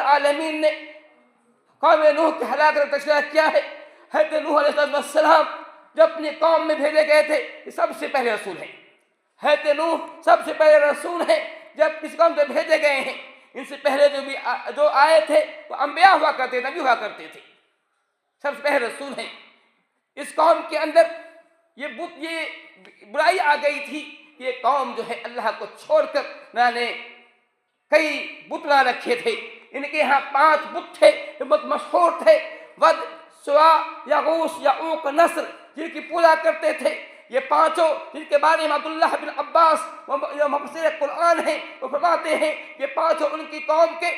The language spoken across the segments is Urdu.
العالمین نے قوم نوح کے ہلاکت کا تذکرہ کیا ہے۔ حضرت نوح علیہ السلام جو اپنی قوم میں بھیجے گئے تھے، یہ سب سے پہلے رسول ہیں۔ حضرت نوح سب سے پہلے رسول ہیں جب کسی قوم سے بھیجے گئے ہیں۔ ان سے پہلے جو آئے تھے وہ انبیاء ہوا کرتے تھے، نبی ہوا کرتے تھے، سب سے پہلے رسول ہیں۔ اس قوم کے اندر یہ برائی آ گئی تھی، یہ قوم جو ہے اللہ کو چھوڑ کر نہ نے کئی بت نہ رکھے تھے۔ ان کے یہاں 5 بت تھے جو بہت مشہور تھے، ود، سوا، یغوث، یعوق، نصر، جن کی پوجا کرتے تھے۔ یہ 5 جن کے بارے میں عبداللہ بن عباس جو مفسر قرآن ہیں وہ فرماتے ہیں یہ 5 ان کی قوم کے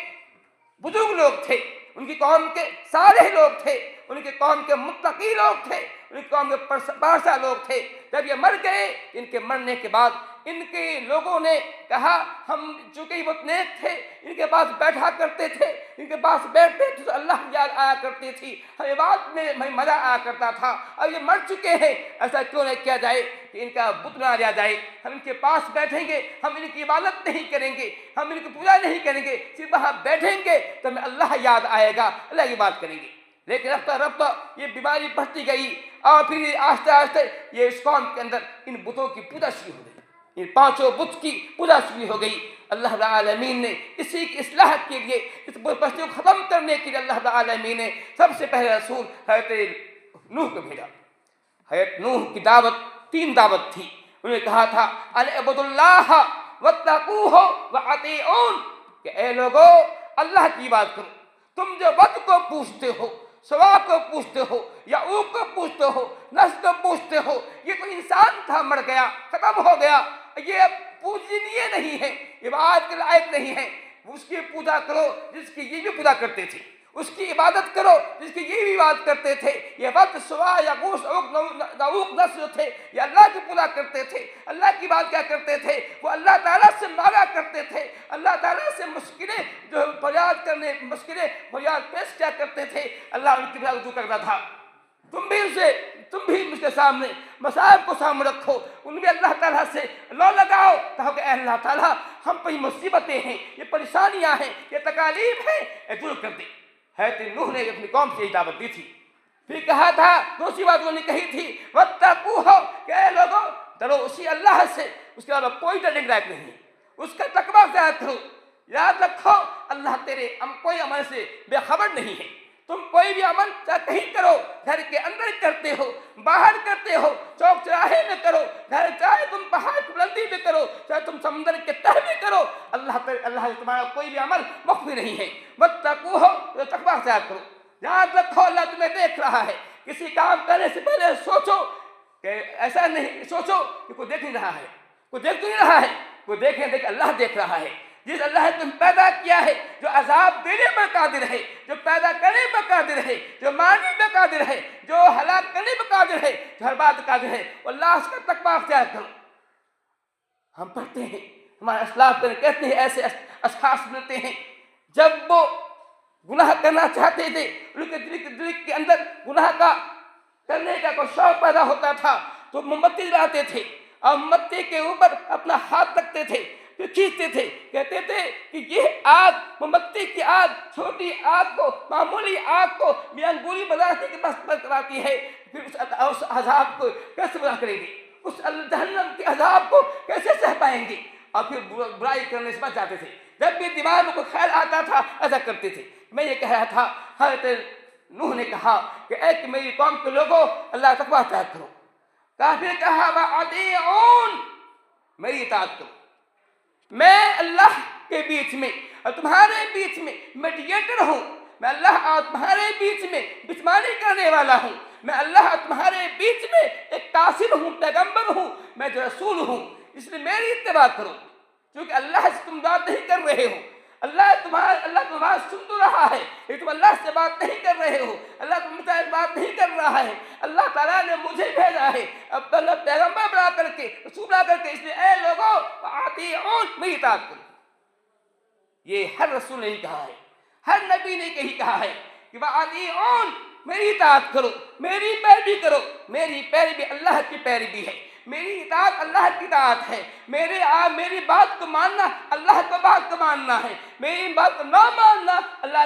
بزرگ لوگ تھے، ان کی قوم کے صالح لوگ تھے، ان کی قوم کے متقی لوگ تھے، ان کی قوم کے پارسا لوگ تھے۔ جب یہ مر گئے، ان کے مرنے کے بعد ان کے لوگوں نے کہا ہم چونکہ یہ بہت نیک تھے، ان کے پاس بیٹھا کرتے تھے، ان کے پاس بیٹھتے تھے تو اللہ کی یاد آیا کرتی تھی، ہمیں بات میں مزہ آیا کرتا تھا۔ اب یہ مر چکے ہیں، ایسا کیوں نہیں کیا جائے کہ ان کا بت نہ لیا جائے، ہم ان کے پاس بیٹھیں گے، ہم ان کی عبادت نہیں کریں گے، ہم ان کی پوجا نہیں کریں گے، صرف وہاں بیٹھیں گے تو ہمیں اللہ یاد آئے گا، اللہ کی بات کریں گے۔ لیکن رفتہ رفتہ یہ بیماری بڑھتی گئی اور پھر آہستہ آہستہ یہ اس قوم کے اندر ان بتوں کی پوجا شروع ہو گئی، ان 5 بت کی پوجا شروع ہو گئی۔ اللہ رب العالمین نے اسی کی اصلاح کے لیے، اس بت پرستی کو ختم کرنے کے لیے اللہ رب العالمین نے سب سے پہلے رسول حضرت نوح کو بھیجا۔ حضرت نوح کی دعوت 3 دعوت تھی۔ انہوں نے کہا تھا ان اعبدوا اللہ واتقوہ واطیعون، کہ اے لوگو اللہ کی بات کرو، تم جو ود کو پوچھتے ہو، سوا کو پوچھتے ہو، یعوق کو پوچھتے ہو، نصر کو پوچھتے ہو، یہ تو انسان تھا، مر گیا، ختم ہو گیا، یہ پوجنیے نہیں ہے، عبادت کے لائق نہیں ہے۔ اس کی پوجا کرو جس کی یہ بھی پوجا کرتے تھے، اس کی عبادت کرو جس کی یہ بھی عبادت کرتے تھے۔ یہ ود، سوا، یغوث، یعوق، نصر تھے، یہ اللہ کی پوجا کرتے تھے، اللہ کی بات کیا کرتے تھے، وہ اللہ تعالیٰ سے مانگا کرتے تھے، اللہ تعالیٰ سے مشکلیں جو فریاد کرنے مشکلیں فریاد پیش کیا کرتے تھے، اللہ ان کی رضا کرتا تھا۔ تم بھی مجھ کے سامنے مصائب کو سامنے رکھو، ان میں اللہ تعالیٰ سے لو لگاؤ، کہو کہ اے اللہ تعالیٰ ہم پہ یہ مصیبتیں ہیں، یہ پریشانیاں ہیں، یہ تکالیف ہیں، اے دور کر دے۔ حضرت نوح نے اپنی قوم سے یہ دعوت دی تھی۔ پھر کہا تھا، دوسری بات انہوں نے کہی تھی واتقوہ، کہ اے لوگوں ڈرو اسی اللہ سے، اس کے علاوہ کوئی ڈرنے کے لائق نہیں، اس کا تقویٰ اختیار کرو۔ یاد رکھو اللہ تیرے کوئی عمل سے بے خبر نہیں ہے، تم کوئی بھی عمل چاہے کہیں کرو، گھر کے اندر کرتے ہو، باہر کرتے ہو، چوک چراہے میں کرو، گھر چاہے تم پہاڑ کی بلندی میں کرو، چاہے تم سمندر کے تہ میں کرو، اللہ سے تمہارا کوئی بھی عمل مخفی نہیں ہے۔ واتقوہ، تو تقویٰ اختیار کرو۔ یاد رکھو اللہ تمہیں دیکھ رہا ہے، کسی کام کرنے سے پہلے سوچو کہ ایسا نہیں سوچو کہ کوئی دیکھ نہیں رہا ہے، کوئی دیکھ نہیں رہا ہے، کوئی دیکھ اللہ دیکھ رہا ہے۔ جس اللہ نے تم پیدا کیا ہے، جو عذاب دینے پر قادر ہے، جو پیدا کرنے پر قادر ہے، جو مارنے پر قادر ہے، جو ہلاک کرنے پر قادر ہے، جو ہر بات قادر ہے، وہ اللہ اس کا تقویٰ اختیار کرو۔ ہم پڑھتے ہیں، ہمارے اسلاف کہتے ہیں ایسے اشخاص ملتے ہیں جب وہ گناہ کرنا چاہتے تھے، ان کے دل کے اندر گناہ کا کرنے کا کوئی شوق پیدا ہوتا تھا تو موم بتی جلاتے تھے اور موم بتی کے اوپر اپنا ہاتھ رکھتے تھے، پھر کھینچتے تھے، کہتے تھے کہ یہ آگ، موم بتی کی آگ، چھوٹی آگ کو، معمولی آگ کو بھی انگوری بنانے کے بس پر کراتی ہے، پھر اس عذاب کو کیسے بنا کریں گے، اس جہنم کے عذاب کو کیسے سہ پائیں گے، اور پھر برائی کرنے سے بچ جاتے تھے۔ جب بھی دماغ میں کوئی خیال آتا تھا ایسا کرتے تھے۔ میں یہ کہہ رہا تھا، حضرت نوح نے کہا کہ اے کہ میری قوم کے لوگوں اللہ کا تقویٰ اختیار کرو۔ پھر کہا وَأَطِیعُونِ، میری اطاعت کرو۔ میں اللہ کے بیچ میں اور تمہارے بیچ میں میڈیٹر ہوں، میں اللہ اور تمہارے بیچ میں بچمانی کرنے والا ہوں، میں اللہ اور تمہارے بیچ میں ایک قاصد ہوں، پیغمبر ہوں، میں جو رسول ہوں، اس لیے میری اتباع کرو۔ کیونکہ اللہ سے تم بات نہیں کر رہے ہو، اللہ تمہارا سن تو رہا ہے لیکن تم اللہ سے بات نہیں کر رہے ہو، اللہ تم سے بات نہیں کر رہا ہے۔ اللہ تعالیٰ نے مجھے بھیجا ہے اب اللہ پیغمبر بنا کر کے، رسول بنا کر کے، اس لیے اے لوگوں اطیعون، میری اطاعت کرو۔ یہ ہر رسول نے ہی کہا ہے، ہر نبی نے یہی کہا ہے کہ اطیعون، میری اطاعت کرو، میری پیروی کرو۔ میری پیروی اللہ کی پیروی ہے، میری اطاعت اللہ کی اطاعت ہے، میری بات کو ماننا اللہ کی بات کو ماننا ہے، میری بات کو نہ ماننا اللہ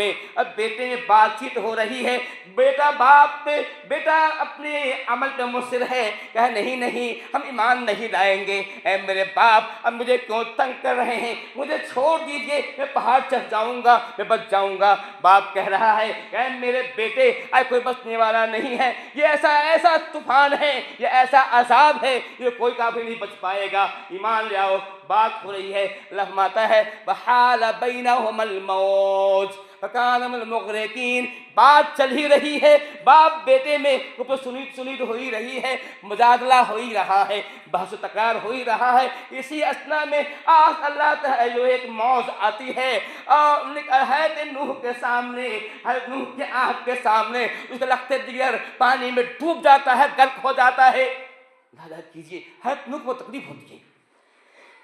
میں اب بیٹے میں بات چیت ہو رہی ہے، بیٹا باپ پہ، بیٹا اپنے عمل پہ مصر ہے، کہا نہیں نہیں ہم ایمان نہیں لائیں گے، اے میرے باپ اب مجھے کیوں تنگ کر رہے ہیں، مجھے چھوڑ دیجئے، میں پہاڑ چڑھ جاؤں گا، میں بچ جاؤں گا۔ باپ کہہ رہا ہے اے میرے بیٹے اب کوئی بچنے والا نہیں ہے، یہ ایسا طوفان ہے، یہ ایسا عذاب ہے، یہ کوئی کافی نہیں بچ پائے گا، ایمان لے آؤ۔ بات ہو رہی ہے، اللہ فرماتا ہے وحال بینہما الموج فکان من المغرقین، بات چل ہی رہی ہے، باپ بیٹے میں سنید ہو ہی رہی ہے، مجادلہ ہو ہی رہا ہے، بحث و تکرار ہو ہی رہا ہے، اسی اثنا میں اللہ تعالیٰ جو ایک موج آتی ہے اور حضرت نوح کے سامنے، حضرت نوح کے آنکھ کے سامنے اس کا لخت جگر پانی میں ڈوب جاتا ہے، غرق ہو جاتا ہے۔ لہذا کیجئے، حضرت نوح کو تکلیف ہوتی ہے،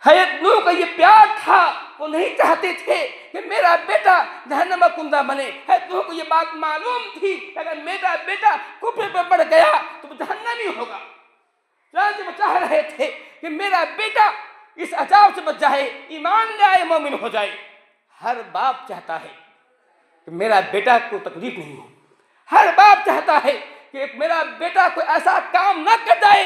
حضرت نوح کا یہ پیار تھا، وہ نہیں چاہتے تھے کہ میرا بیٹا جہنم کندہ بنے، حضرت نوح کو یہ بات معلوم تھی کہ اگر میرا بیٹا کفر پر پڑ گیا تو وہ جہنمی ہوگا، چنانچہ وہ چاہ رہے تھے کہ میرا بیٹا اس عذاب سے بچ جائے، ایمان لے آئے، مومن ہو جائے۔ ہر باپ چاہتا ہے کہ میرا بیٹا کو تکلیف نہیں ہو، ہر باپ چاہتا ہے کہ میرا بیٹا کوئی ایسا کام نہ کر جائے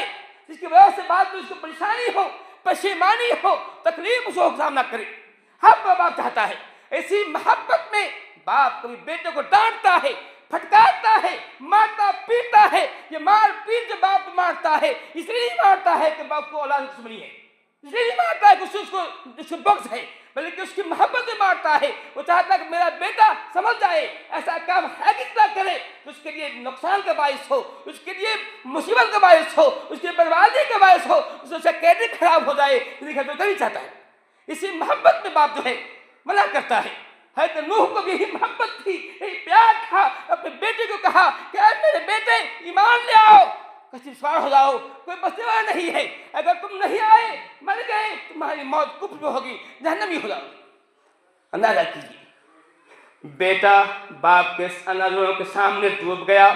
جس کی وجہ سے بعد میں اس کو پریشانی ہو، پشیمانی ہو، تکلیف اس کو سامنا کرے، ہر باپ چاہتا ہے۔ اسی محبت میں باپ کبھی بیٹے کو ڈانٹتا ہے، پھٹکارتا ہے، مارتا پیٹتا ہے۔ یہ مار پیٹ جو باپ مارتا ہے اس لیے نہیں مارتا ہے کہ باپ کو اولاد دشمنی ہے، اس لیے نہیں مارتا ہے کہ اس کو بغض ہے، بلکہ اس کی محبت سے مارتا ہے۔ وہ چاہتا ہے کہ میرا بیٹا سمجھ جائے، ایسا کام ہے کہ نہ کرے اس کے لیے نقصان کا باعث ہو، اس کے لیے مصیبت کا باعث ہو، اس کے بربادی کا باعث ہو، اس سے کیریئر خراب ہو جائے، اس کا نہیں چاہتا ہے۔ اسی محبت میں باپ جو ہے منع کرتا ہے۔ حضرت نوح کو بھی یہی محبت تھی، یہی پیار تھا، اپنے بیٹے کو کہا کہ اے میرے بیٹے ایمان لے آؤ، کشتی سوار ہو جاؤ، کوئی بچنے والا نہیں ہے، اگر تم نہیں آئے مر گئے تمہاری موت کفر میں ہوگی، جہنمی ہو جاؤ۔ اندازہ کیجیے، بیٹا باپ کے نظروں کے سامنے ڈوب گیا،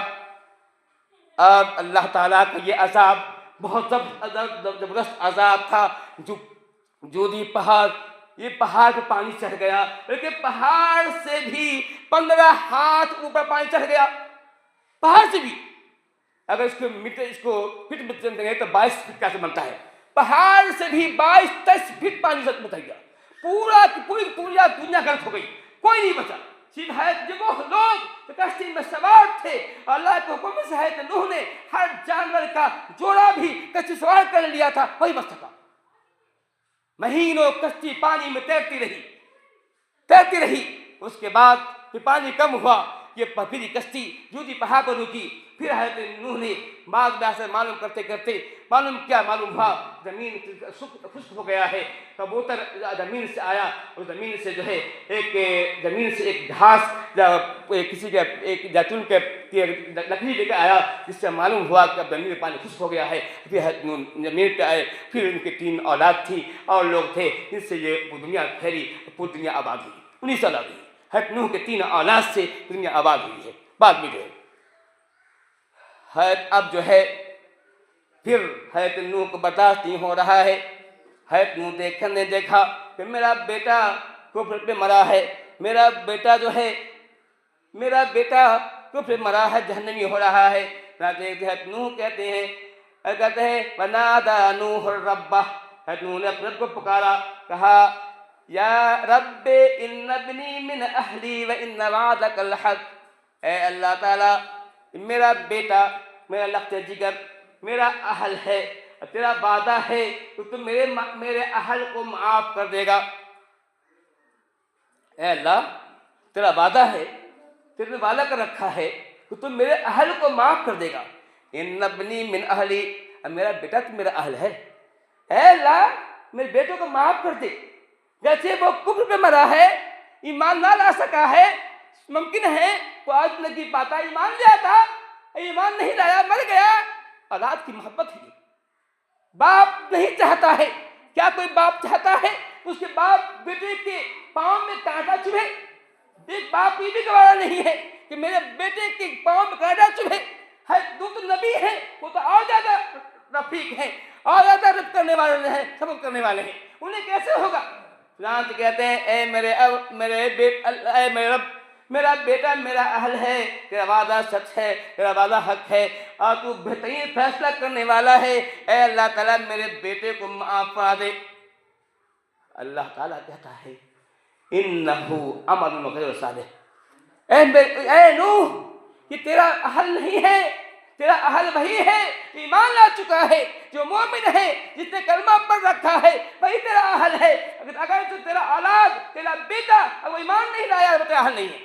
اب اللہ تعالیٰ کا یہ عذاب بہت زبردست عذاب تھا۔ جودی پہاڑ، یہ پہاڑ پہ پانی چڑھ گیا، بلکہ پہاڑ سے بھی 15 ہاتھ اوپر پانی چڑھ گیا، پہاڑ سے بھی۔ اگر اس کو فٹ میں چلتے گئے تو 22 فٹ کیسے بنتا ہے، پہاڑ سے بھی 22-23 فٹ پانی سے بچ گیا، پوری دنیا غرق ہو گئی، کوئی نہیں بچا، صرف حضرت وہ لوگ جو کشتی میں سوار تھے، اللہ کے حکم سے حضرت نوح نے ہر جانور کا جوڑا بھی کشتی سوار کر لیا تھا، وہی بچ سکا۔ مہینوں کشتی پانی میں تیرتی رہی، اس کے بعد پھر پانی کم ہوا، یہ پھر کشتی جودی پہاڑ پر رکی، پھر حضرت نوح نے بعد میں سے معلوم کرتے معلوم ہوا زمین خشک ہو گیا ہے، کبوتر زمین سے آیا اور زمین سے جو ہے ایک گھاس کسی کے ایک زیتون کے لکڑی لے کے آیا، جس سے معلوم ہوا کہ اب زمین میں پانی خشک ہو گیا ہے۔ پھر زمین پہ آئے، پھر ان کے 3 اولاد تھی اور لوگ تھے، جن سے یہ دنیا پھیلی، پوری دنیا آباد ہوئی، 19 اولاد ہوئی، حضرت نوح کے 3 اولاد سے دنیا آباد ہوئی ہے۔ بعد میں جو ہے اب جو ہے پھر حضرت نوح کو برداشت نہیں ہو رہا ہے، حضرت نوح نے دیکھا کہ میرا بیٹا کفر پہ مرا ہے، میرا بیٹا کفر مرا ہے، جہنمی ہو رہا ہے۔ حضرت نوح کہتے ہیں وَنَادَى نُوحٌ رَبَّهُ، حضرت نوح نے اپنے رب کو پکارا، کہا یا رب ان ابنی من اہلی وان وعدک الحق، اے اللہ تعالیٰ میرا بیٹا، میرا لخت جگر، میرا اہل ہے، تیرا وعدہ ہے کہ تم میرے اہل کو معاف کر دے گا۔ اے اللہ تیرا وعدہ ہے، تیرے نے وعدہ کر رکھا ہے کہ تم میرے اہل کو معاف کر دے گا۔ ان ابنی من اہلی، اب میرا بیٹا تو میرا اہل ہے، اے اللہ میرے بیٹوں کو معاف کر دے۔ جیسے وہ کفر پہ مرا ہے، ایمان نہ لا سکا ہے، ممکن ہے وہ آج نہیں پاتا، ایمان لے آتا، ایمان نہیں لایا، مر گیا۔ اولاد کی محبت ہے، باپ نہیں چاہتا ہے، کیا کوئی باپ چاہتا ہے اس کے باپ بیٹے کے پاؤں میں کانٹا چبھے؟ ایک باپ یہ بھی گوارا نہیں ہے کہ میرے بیٹے کے پاؤں میں کانٹا چبھے۔ دو تو نبی ہیں، وہ تو اور زیادہ رفیق ہیں، اور زیادہ رفق کرنے والے ہیں، صبر کرنے والے ہیں، انہیں کیسے ہوگا؟ چنانچہ کہتے ہیں اے میرے رب، میرا بیٹا میرا اہل ہے، تیرا وعدہ سچ ہے، تیرا وعدہ حق ہے، اور تو بہترین فیصلہ کرنے والا ہے، اے اللہ تعالیٰ میرے بیٹے کو معاف فرما دے۔ اللہ تعالیٰ کہتا ہے انہو عمل غیر صالح، اے نوح یہ تیرا اہل نہیں ہے، تیرا اہل وہی ہے جو ایمان لا چکا ہے، جو مومن ہے، جس نے کلمہ پڑھ رکھا ہے، وہی تیرا اہل ہے۔ اگر تو تیرا اولاد، تیرا بیٹا اگر وہ ایمان نہیں لایا تو تیرا اہل نہیں ہے۔